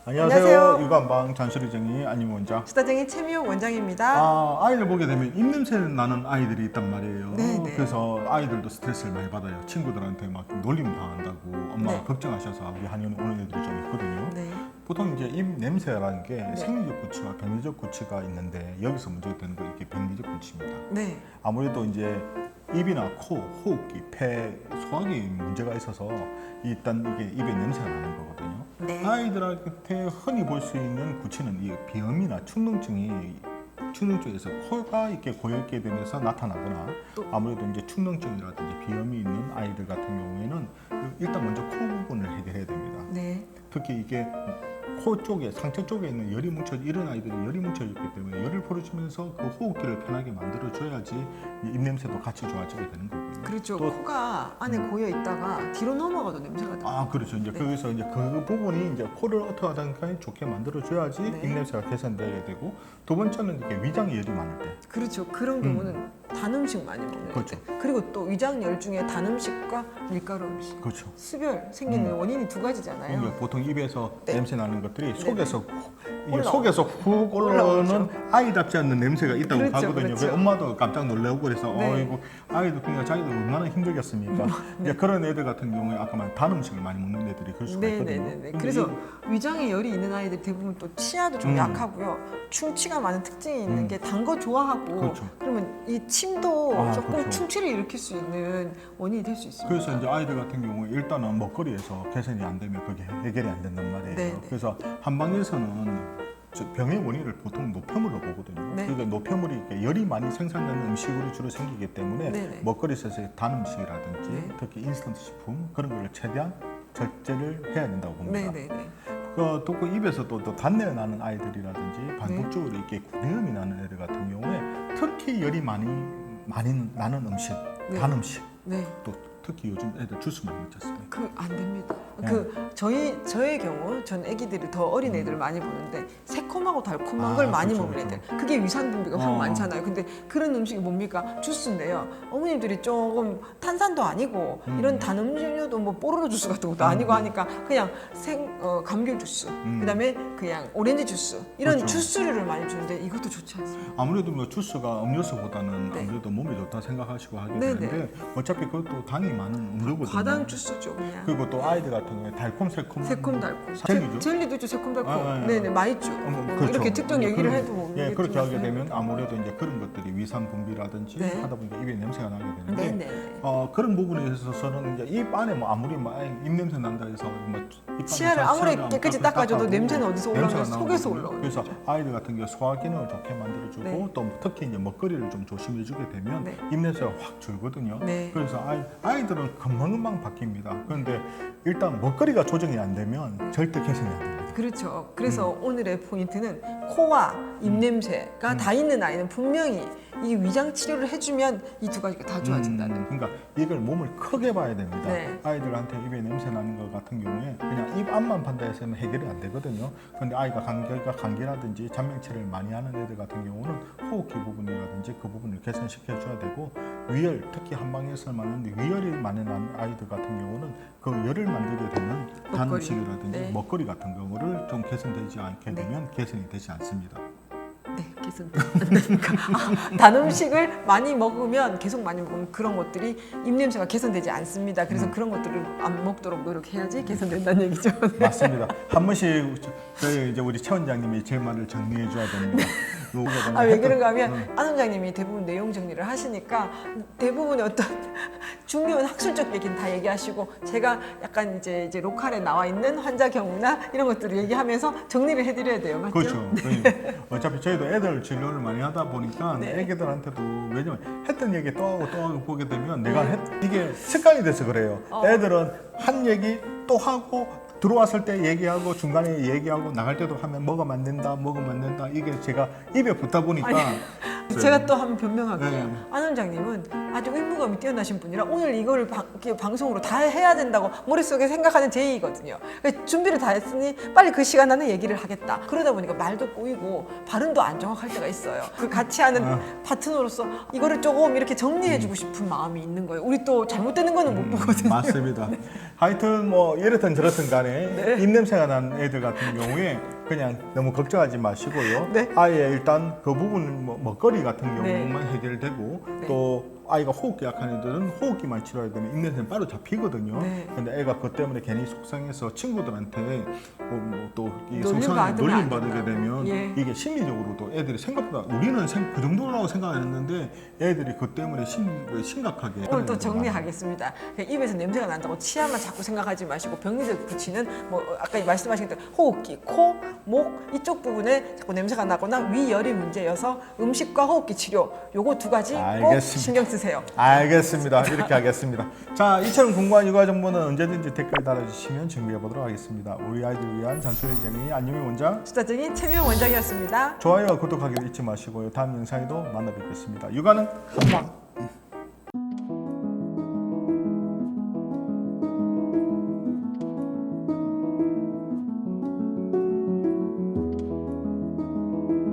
안녕하세요. 유관방 잔소리쟁이 안임 원장. 수다쟁이 최미옥 원장입니다. 아이들 보게 되면 입냄새 나는 아이들이 있단 말이에요. 네네. 그래서 아이들도 스트레스를 많이 받아요. 친구들한테 막 놀림 당한다고 엄마가 네. 걱정하셔서 우리 한의원 오는 애들이 좀 있거든요. 네. 보통 이제 입 냄새라는 게 네. 생리적 구취와 병리적 구취가 있는데 여기서 문제가 되는 건 이게 병리적 구취입니다. 네. 아무래도 이제 입이나 코, 호흡기, 폐, 소화기에 문제가 있어서 일단 이게 입에 냄새가 나는 거거든요. 네. 아이들한테 흔히 볼 수 있는 구취는 이 비염이나 축농증이 축농 쪽에서 코가 이렇게 고였게 되면서 나타나거나 또- 아무래도 이제 축농증이라든지 비염이 있는 아이들 같은 경우에는 일단 먼저 코 부분을 해결해야 됩니다. 네. 특히 이게 코 쪽에 상체 쪽에 있는 열이 뭉쳐 이런 아이들이 열이 뭉쳐 있기 때문에 열을 풀어주면서 그 호흡기를 편하게 만들어 줘야지 입 냄새도 같이 좋아지게 되는 거고요. 그렇죠. 또- 코가 안에 고여 있다가 뒤로 넘어가도 냄새가 나. 그렇죠. 이제 네. 거기서 이제 그 부분이 이제 코를 어떻게 하든가 좋게 만들어 줘야지 네. 입 냄새가 개선돼야 되고, 두 번째는 이게 위장에 열이 많을 때. 그렇죠. 그런 경우는 단 음식 많이 먹는 그렇죠. 때. 그리고 또 위장열 중에 단 음식과 밀가루 음식. 그렇죠. 수별 생기는 원인이 두 가지잖아요. 그러니까 보통 입에서 네. 냄새 나는 것들이 속에서 이게 올라오죠. 속에서 훅 올라오는 올라오죠. 아이답지 않는 냄새가 있다고 그렇죠, 하거든요. 그렇죠. 그래서 엄마도 깜짝 놀라고 그래서 네. 이거 아이도 그러니까 자기도 얼마나 힘들겠습니까? 이제 그런 애들 같은 경우에 아까 말한 단 음식을 많이 먹는 애들이 그럴 수가 있거든요. 네네네. 근데 그래서 위장에 열이 있는 아이들 대부분 또 치아도 좀 약하고요. 충치가 많은 특징이 있는 게 단 거 좋아하고 그렇죠. 그러면 이 침도 조금 그렇죠. 충치를 일으킬 수 있는 원인이 될 수 있습니다. 그래서 이제 아이들 같은 경우에 일단은 먹거리에서 개선이 안 되면 그게 해결이 안 된단 말이에요. 네네. 그래서 한방에서는 병의 원인을 보통 노폐물로 보거든요. 네. 그러니까 노폐물이 이렇게 열이 많이 생산되는 음식으로 주로 생기기 때문에 네네. 먹거리에서 단 음식이라든지 네. 특히 인스턴트 식품 그런 걸 최대한 절제를 해야 된다고 봅니다. 네네네. 또 그 입에서 또 단내 나는 아이들이라든지 반복적으로 이렇게 구내염이 나는 애들 같은 경우에 특히 열이 많이 나는 음식, 네. 단 음식, 네. 또 특히 요즘 애들 주스 많이 먹지 않습니까? 그 안 됩니다. 네. 저의 경우 전 아기들이 더 어린 애들 많이 보는데 새콤하고 달콤한 걸 많이 그렇죠, 먹는 그렇죠. 애들. 그게 위산 분비가 확 어. 많잖아요. 근데 그런 음식이 뭡니까? 주스인데요. 어머님들이 조금 탄산도 아니고 이런 단 음료도 뭐 뽀로로 주스 같은 것도 아니고 하니까 그냥 감귤 주스, 그다음에 그냥 오렌지 주스 이런 그렇죠. 주스류를 많이 주는데 이것도 좋지 않습니다. 아무래도 뭐 주스가 음료수보다는 네. 아무래도 몸에 좋다 생각하시고 하게 네, 되는데 어차피 그것도 당이 많은 음료거든요. 과당 주스죠, 그냥. 그리고 또 아이들 같은 경우에 달콤 새콤 새콤달콤. 젤리죠? 젤리도 있죠, 새콤달콤. 아, 네네, 맛있죠. 그렇죠. 이렇게 특정 얘기를 그런- 해도 뭐 예, 그렇게 하게 모르겠지만. 되면 아무래도 이제 그런 것들이 위산 분비라든지 네. 하다 보니까 입에 냄새가 나게 되는데 네네. 그런 부분에 있어서는 이제 입 안에 뭐 아무리 입 냄새 난다 해서 입 치아를 아무리 깨끗이 닦아줘도 냄새는 어디서 올라오냐면 속에서 올라오는 그래서 아이들 같은 경우 소화 기능을 좋게 만들어주고 네. 또 특히 이제 먹거리를 좀 조심해주게 되면 네. 입 냄새가 확 줄거든요. 네. 그래서 아이들은 금방금방 바뀝니다. 그런데 일단 먹거리가 조정이 안 되면 절대 개선이 안 됩니다. 그렇죠. 그래서 오늘의 포인트는 코와 입냄새가 다 있는 아이는 분명히 이 위장 치료를 해주면 이 두 가지가 다 좋아진다는. 그러니까 이걸 몸을 크게 봐야 됩니다. 네. 아이들한테 입에 냄새 나는 것 같은 경우에 그냥 입 앞만 판다 해서는 해결이 안 되거든요. 근데 아이가 감기라든지 잔명치레를 많이 하는 애들 같은 경우는 호흡기 부분이라든지 그 부분을 개선시켜 줘야 되고, 위열, 특히 한방에서만 위열이 많이 난 아이들 같은 경우는 그 열을 만들게 되는 단 먹거리. 음식이라든지 네. 먹거리 같은 경우를 좀 개선되지 않게 되면 개선이 되지 않습니다. 네, 개선 안 되니까. 단 음식을 많이 먹으면 계속 많이 먹으면 그런 것들이 입냄새가 개선되지 않습니다. 그래서 그런 것들을 안 먹도록 노력해야지 개선된다는 얘기죠. 네. 맞습니다. 한 번씩 저희 이제 우리 최 원장님이 제 말을 정리해 줘야 됩니다. 왜 그런가 하면 안 원장님이 대부분 내용 정리를 하시니까 대부분의 어떤 중요한 학술적 얘기는 다 얘기하시고 제가 약간 이제 로컬에 나와 있는 환자 경우나 이런 것들을 얘기하면서 정리를 해드려야 돼요. 맞죠? 그렇죠. 그러니까 어차피 저희도 애들 진료를 많이 하다 보니까 네. 애기들한테도 왜냐면 했던 얘기 또 하고 보게 되면 내가 이게 습관이 돼서 그래요. 애들은 한 얘기 또 하고 들어왔을 때 얘기하고 중간에 얘기하고 나갈 때도 하면 먹으면 안 된다 이게 제가 입에 붙다 보니까 제가 또 한번 변명할게요. 네. 안 원장님은 아주 의무감이 뛰어나신 분이라 오늘 이거를 이렇게 방송으로 다 해야 된다고 머릿속에 생각하는 제이거든요. 그래서 준비를 다 했으니 빨리 그 시간 안에 얘기를 하겠다. 그러다 보니까 말도 꼬이고 발음도 안 정확할 때가 있어요. 그 같이 하는 파트너로서 이거를 조금 이렇게 정리해주고 싶은 마음이 있는 거예요. 우리 또 잘못되는 거는 못 보거든요. 맞습니다. 하여튼 뭐 이렇든 저렇든 간에 네. 입냄새가 난 애들 같은 경우에 그냥 너무 걱정하지 마시고요. 네. 아예 일단 그 부분 먹거리 같은 네. 경우만 해결되고 네. 또 아이가 호흡기 약한 애들은 호흡기만 치료해야 되면 입냄새는 바로 잡히거든요. 네. 근데 애가 그것 때문에 괜히 속상해서 친구들한테 또이 놀림 속상하게 받으면 안 놀림 받게 된다. 되면 예. 이게 심리적으로도 애들이 생각보다 우리는 그 정도라고 생각했는데 애들이 그 때문에 심각하게 오늘 또 정리하겠습니다. 입에서 냄새가 난다고 치아만 자꾸 생각하지 마시고 병리를 붙이는 뭐 아까 말씀하신 대로 호흡기, 코, 목 이쪽 부분에 자꾸 냄새가 나거나 위열이 문제여서 음식과 호흡기 치료 요거 두 가지 꼭 알겠습니다. 신경 쓰세요. 알겠습니다. 이렇게 하겠습니다. 자, 이처럼 궁금한 육아 정보는 언제든지 댓글 달아주시면 준비해 보도록 하겠습니다. 우리 아이들 위한 잔소리쟁이 안녕히 원장, 수다쟁이 최미영 원장이었습니다. 좋아요와 구독하기 잊지 마시고요. 다음 영상에도 만나 뵙겠습니다. 육아는 한방.